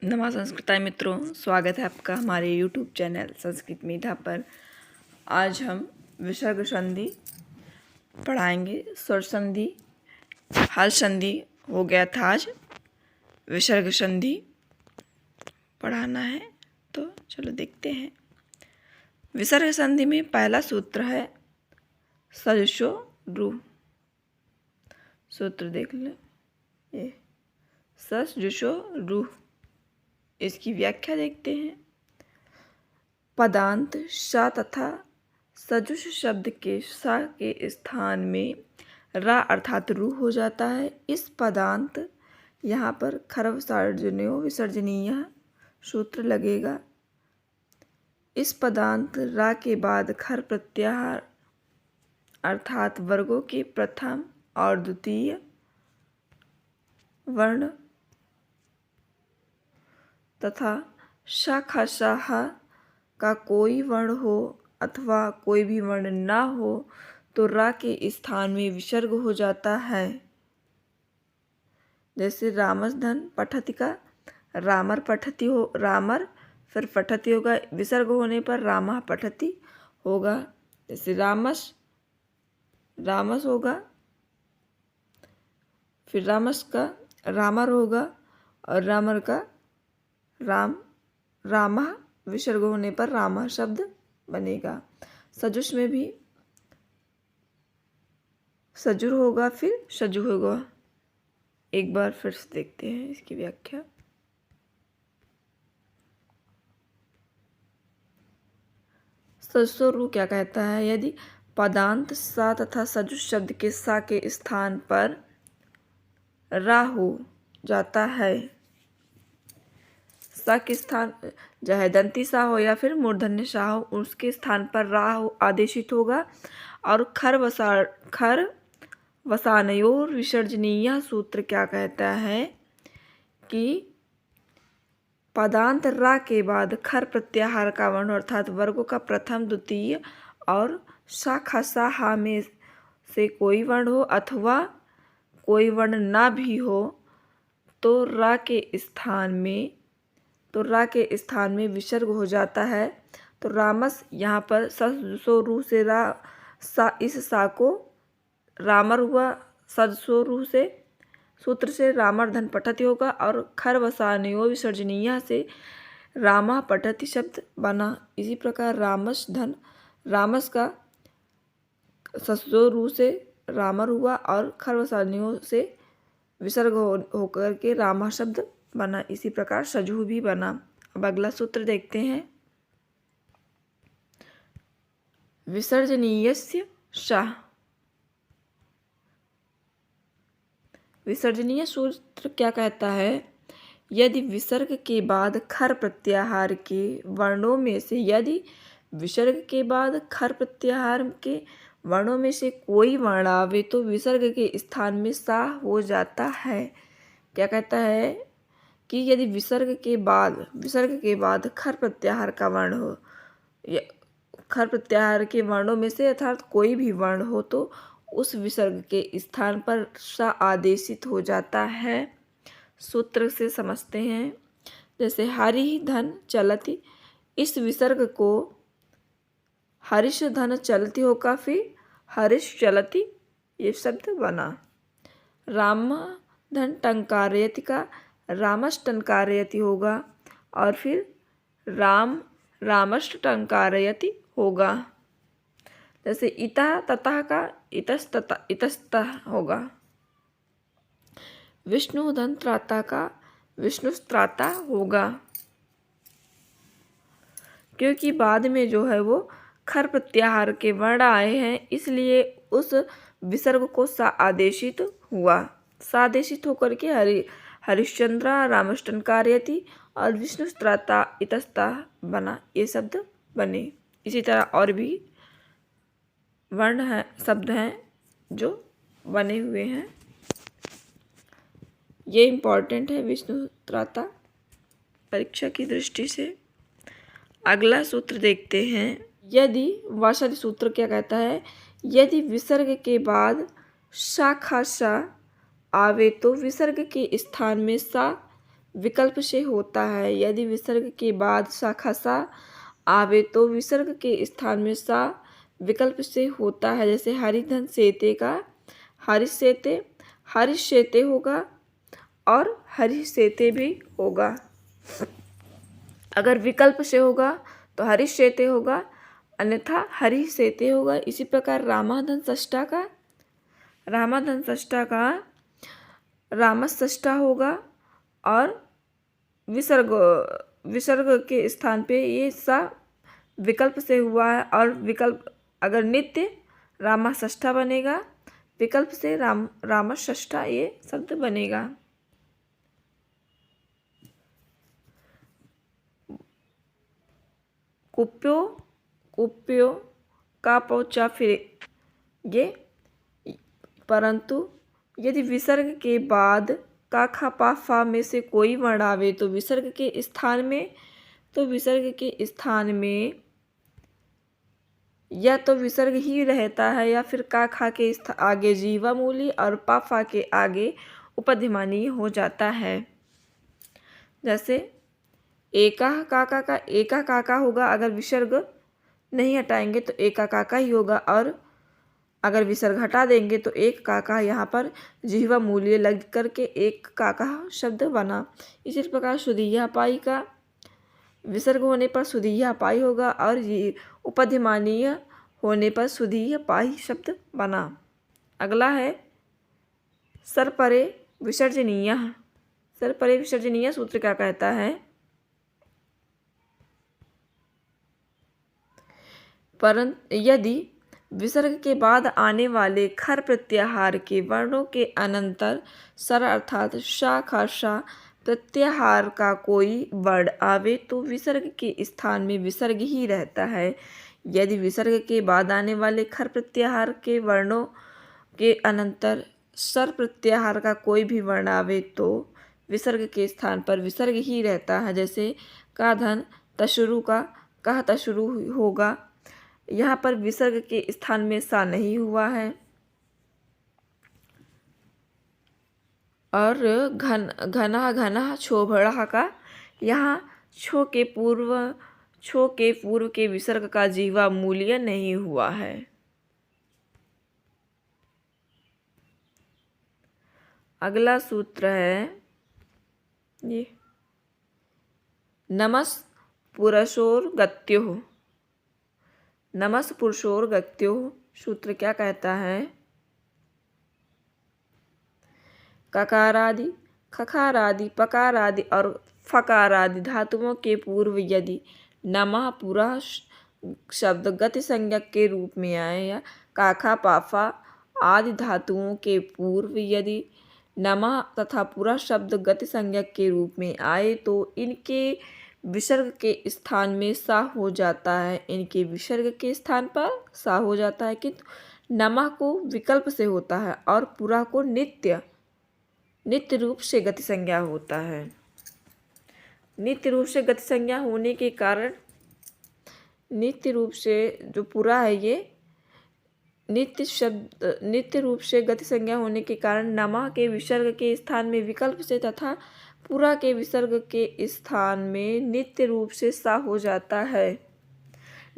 नमः संस्कृताय मित्रों, स्वागत है आपका हमारे YouTube चैनल संस्कृत मीठा पर। आज हम विसर्ग संधि पढ़ाएंगे। स्वर संधि, हल संधि हो गया था, आज विसर्ग संधि पढ़ाना है। तो चलो देखते हैं। विसर्ग संधि में पहला सूत्र है सजुषो रु। सूत्र देख लो, ये सजुषो रु। इसकी व्याख्या देखते हैं। पदांत सा तथा सजुष शब्द के सा के स्थान में रा अर्थात रू हो जाता है। इस पदांत यहाँ पर खरवसार्जन्यो विसर्जनीय सूत्र लगेगा। इस पदांत रा के बाद खर प्रत्याहार अर्थात वर्गों के प्रथम और द्वितीय वर्ण तथा शाखा शाहा का कोई वर्ण हो अथवा कोई भी वर्ण ना हो तो रा के स्थान में विसर्ग हो जाता है। जैसे रामसधन पठति का रामर पठति हो, रामर फिर पठति होगा, विसर्ग होने पर रामा पठति होगा। जैसे रामस रामस होगा, फिर रामस का रामर होगा और रामर का राम रामा, विसर्ग होने पर रामा शब्द बनेगा। सजुष में भी सजुर होगा, फिर सजु होगा। एक बार फिर से देखते हैं इसकी व्याख्या। सजुषो रु क्या कहता है? यदि पदांत सा तथा सजुष शब्द के सा के स्थान पर रा हो जाता है, सा के स्थान चाहे दंती सा हो या फिर मूर्धन्य सा हो, उसके स्थान पर रा हो आदेशित होगा। और खर वसानयोर विसर्जनीय सूत्र क्या कहता है कि पदांत रा के बाद खर प्रत्याहार का वर्ण अर्थात वर्गों का प्रथम द्वितीय और शाखा साहा में से कोई वर्ण हो अथवा कोई वर्ण ना भी हो तो रा के स्थान में विसर्ग हो जाता है। तो रामस यहाँ पर सजसो रू से रा सा, इस सा को रामर हुआ। सजसो रू से सूत्र से रामर धन पठति होगा और खर वसानयो विसर्जनीय से रामा पठति शब्द बना। इसी प्रकार रामस धन रामस का सजसो रू से रामर हुआ और खर वसानयो से विसर्ग होकर के रामा शब्द बना। इसी प्रकार सजु भी बना। अब अगला सूत्र देखते हैं। विसर्जनीयस्य शाह। विसर्जनीय सूत्र क्या कहता है? यदि विसर्ग के बाद खर प्रत्याहार के वर्णों में से कोई वर्ण आवे तो विसर्ग के स्थान में सा हो जाता है। क्या कहता है कि यदि विसर्ग के बाद खर प्रत्याहार का वर्ण हो, खर प्रत्याहार के वर्णों में से अर्थात कोई भी वर्ण हो तो उस विसर्ग के स्थान पर सा आदेशित हो जाता है। सूत्र से समझते हैं। जैसे हरि धन चलति, इस विसर्ग को हरिश धन चलति होगा, फिर हरिश चलति ये शब्द बना। राम धन टंकारयति का रामस टंकारयति होगा और फिर रामस टंकारयति होगा। जैसे इतः ततः का इतस्तः होगा। विष्णु धन त्राता का विष्णुस्त्राता होगा। क्योंकि बाद में जो है वो खर प्रत्याहार के वर्ण आए हैं, इसलिए उस विसर्ग को सा आदेशित हुआ। सा आदेशित होकर के हरिश्चंद्रा रामष्टंकारयति और विष्णुस्त्राता इतस्ता बना, ये शब्द बने। इसी तरह और भी वर्ण हैं, शब्द हैं जो बने हुए हैं। ये इम्पॉर्टेंट है विष्णुस्त्राता परीक्षा की दृष्टि से। अगला सूत्र देखते हैं। यदि वाशद सूत्र क्या कहता है? यदि विसर्ग के बाद शाखा सा आवे तो विसर्ग के स्थान में सा विकल्प से होता है। यदि विसर्ग के बाद शाखा सा आवे तो विसर्ग के स्थान में सा विकल्प से होता है। जैसे हरिधन सेते का हरिसेते, हरिसेते होगा और हरिसेते भी होगा। अगर विकल्प से होगा तो हरिसेते होगा, अन्यथा हरिसेते होगा। इसी प्रकार रामाधन षष्ठा का रामाधन षष्ठा का रामषष्ठा होगा और विसर्ग विसर्ग के स्थान पे ये सा विकल्प से हुआ है और विकल्प अगर नित्य रामाषष्ठा बनेगा, विकल्प से रामषष्ठा ये शब्द बनेगा। कुप्यो कुप्यो का पौचा फिर ये, परंतु यदि विसर्ग के बाद का खा पा फा में से कोई वर्ण आवे तो विसर्ग के स्थान में या तो विसर्ग ही रहता है या फिर का खा के आगे जीवा मूली और पा फा के आगे उपधिमानीय हो जाता है। जैसे एका काका का एका काका होगा, अगर विसर्ग नहीं हटाएंगे तो एका काका ही होगा, और अगर विसर्ग हटा देंगे तो एक काका यहाँ पर जिह्वा मूल्य लग करके एक काका शब्द बना। इसी प्रकार सुधिया पाई का विसर्ग होने पर सुधिया पाई होगा और ये उपधिमानीय होने पर सुधिया पाई शब्द बना। अगला है सरपरे विसर्जनीय। सरपरे विसर्जनीय सूत्र क्या कहता है? परंतु यदि विसर्ग के बाद आने वाले खर प्रत्याहार के वर्णों के अनंतर सर अर्थात शा खाशा प्रत्याहार का कोई वर्ण आवे तो विसर्ग के स्थान में विसर्ग ही रहता है। यदि विसर्ग के बाद आने वाले खर प्रत्याहार के वर्णों के अनंतर सर प्रत्याहार का कोई भी वर्ण आवे तो विसर्ग के स्थान पर विसर्ग ही रहता है। जैसे का धन तशुरु का कह तशुरु होगा, यहाँ पर विसर्ग के स्थान में सा नहीं हुआ है। और घना घना छोभड़ा का यहाँ छो के पूर्व के विसर्ग का जीवा मूल्य नहीं हुआ है। अगला सूत्र है ये नमस् पुरुषोर गत्यो। नमस् पुरुषोर गत्यो सूत्र क्या कहता है? ककारादि खकारादि पकारादि और फकारादि धातुओं के पूर्व यदि नमः पूरा शब्द गति संज्ञक के रूप में आए या काखा पाफा आदि धातुओं के पूर्व यदि नमः तथा पूरा शब्द गति संज्ञक के रूप में आए तो इनके विसर्ग के स्थान में सा हो जाता है। इनके विसर्ग के स्थान पर सा हो जाता है, किंतु नमः को विकल्प से होता है और पूरा को नित्य रूप से गति संज्ञा होता है। नित्य रूप से गति संज्ञा होने के कारण नित्य रूप से जो पूरा है ये नित्य रूप से गति संज्ञा होने के कारण नमः के विसर्ग के स्थान में विकल्प से तथा पूरा के विसर्ग के स्थान में नित्य रूप से सा हो जाता है।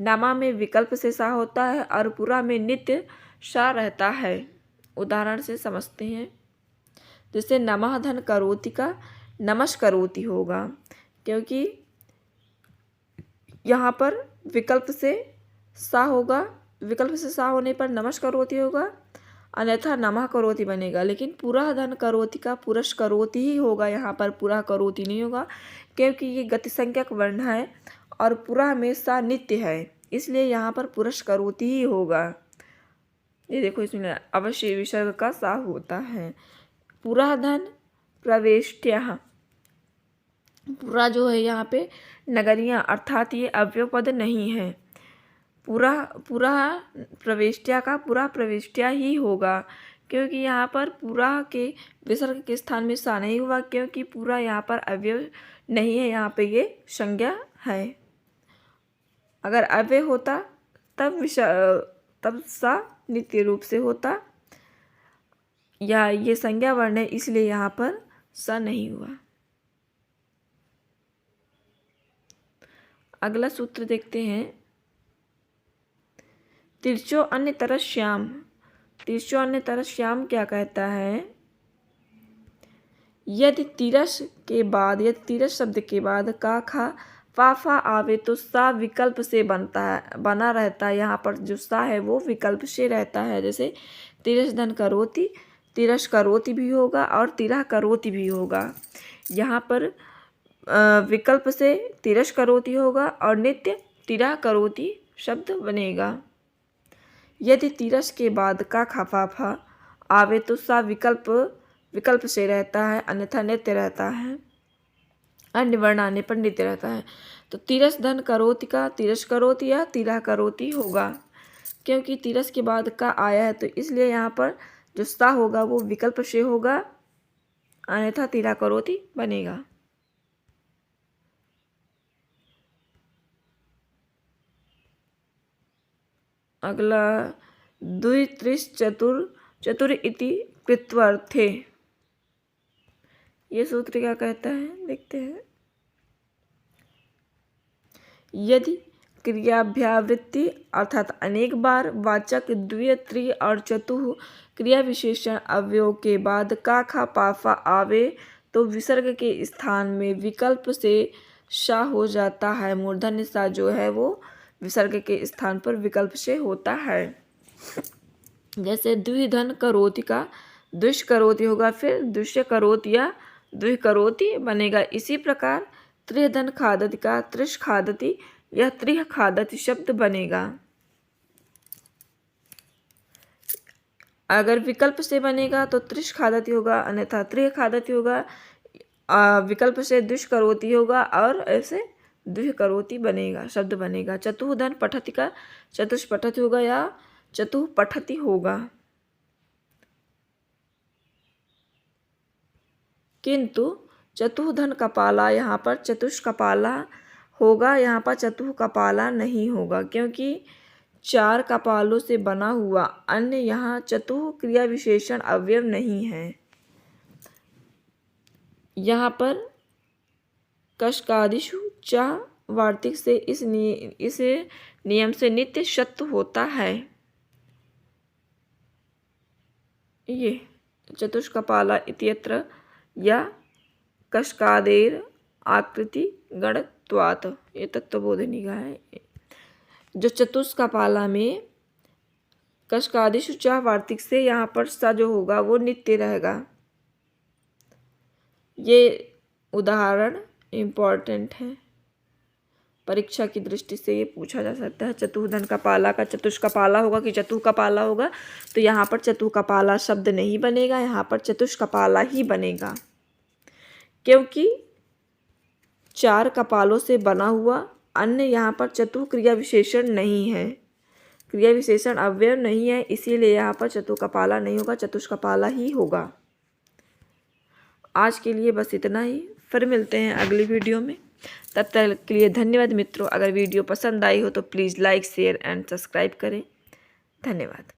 नमः में विकल्प से सा होता है और पूरा में नित्य सा रहता है। उदाहरण से समझते हैं। जैसे नमः धन करोति का नमस् करोति होगा, क्योंकि यहाँ पर विकल्प से सा होगा। विकल्प से सा होने पर नमस् करोति होगा, अन्यथा नमः करोति बनेगा। लेकिन पूरा धन करोति का पुरुष करोति ही होगा, यहाँ पर पूरा करोति नहीं होगा, क्योंकि ये गति संज्ञक वर्ण है और पूरा में सा नित्य है, इसलिए यहाँ पर पुरुष करोति ही होगा। ये देखो इसमें अवश्य विसर्ग का सा होता है। पूरा धन प्रवेष्ट्यः। पूरा जो है यहाँ पे नगरियाँ अर्थात ये अव्यय पद नहीं है। पूरा प्रवेष्ट्या का पूरा प्रवेष्ट्या ही होगा, क्योंकि यहाँ पर पूरा के विसर्ग के स्थान में सा नहीं हुआ, क्योंकि पूरा यहाँ पर अव्यय नहीं है, यहाँ पे ये संज्ञा है। अगर अव्यय होता तब सा नित्य रूप से होता, या ये संज्ञा वर्ण है इसलिए यहाँ पर सा नहीं हुआ। अगला सूत्र देखते हैं। तिरछो अन्य तरह श्याम। तिरछो अन्य तरह श्याम क्या कहता है? यदि तिरस के बाद, यदि तिरस शब्द के बाद का खा फा फा आवे तो सा विकल्प से बना रहता है। यहाँ पर जो सा है वो विकल्प से रहता है। जैसे तिरस धन करोति, तिरस करोति भी होगा और तिरह करोति भी होगा। यहाँ पर विकल्प से तिरस करोति होगा और नित्य तिरह करोति शब्द बनेगा। यदि तिरस के बाद का खा फा फा आवे तो सा विकल्प से रहता है, अन्यथा नित्य रहता है। अन्य वर्ण आने पर नित्य रहता है। तो तिरस धन करोति का तिरस करोति या तिरह करोति होगा। क्योंकि तिरस के बाद का आया है तो इसलिए यहाँ पर जो सा होगा वो विकल्प से होगा, अन्यथा तिरह करोति बनेगा। अगला द्वि त्रिश चतुर इति कृत्वर्थे। ये सूत्र क्या कहता है देखते हैं। यदि क्रियाभ्यावृत्ति अर्थात अनेक बार वाचक द्वि त्रि और चतुः क्रिया विशेषण अवयव के बाद का खा पाफा आवे तो विसर्ग के स्थान में विकल्प से शा हो जाता है। मूर्धन्य सा जो है वो विसर्ग के स्थान पर विकल्प से होता है। जैसे द्विधन करोति का द्विष करोति होगा, फिर द्विष्य करोति या द्वि करोति बनेगा। इसी प्रकार त्रिधन खादति का त्रिश खादति या त्रिह खादति शब्द बनेगा। अगर विकल्प से बनेगा तो त्रिश खादति होगा, अन्यथा त्रिह खादति होगा। विकल्प से द्विष करोति होगा और ऐसे द्विह करोति बनेगा, शब्द बनेगा। चतुर्धन पठति का चतुष पठति होगा या चतुः पठति होगा। किंतु चतुर्धन कपाला यहाँ पर चतुष कपाला होगा, यहाँ पर चतुः कपाला नहीं होगा। क्योंकि चार कपालों से बना हुआ अन्य यहाँ चतुः क्रिया विशेषण अवयव नहीं है। यहाँ पर कशकादिषु चा वार्तिक से इस नियम से नित्य शत्व होता है। ये चतुष्कपाला इत्यत्र या कशकादेर आकृति गणत्वात्, ये तत्वबोधिनी का है। जो चतुष्कपाला में कशकादिषु चा वार्तिक से यहाँ पर सा जो होगा वो नित्य रहेगा। ये उदाहरण इम्पॉर्टेंट है, परीक्षा की दृष्टि से ये पूछा जा सकता है। चतुर्धन कपाला का चतुष्कपाला होगा कि चतुष्कपाला होगा, तो यहाँ पर चतुष्कपाला शब्द नहीं बनेगा, यहाँ पर चतुष्कपाला ही बनेगा। क्योंकि चार कपालों से बना हुआ अन्य यहाँ पर चतुः क्रिया विशेषण नहीं है, क्रिया विशेषण अवयव नहीं है, इसीलिए यहाँ पर चतुष्कपाला नहीं होगा, चतुष्कपाला ही होगा। आज के लिए बस इतना ही, फिर मिलते हैं अगली वीडियो में। तब तक के लिए धन्यवाद मित्रों। अगर वीडियो पसंद आई हो तो please like share and subscribe करें। धन्यवाद।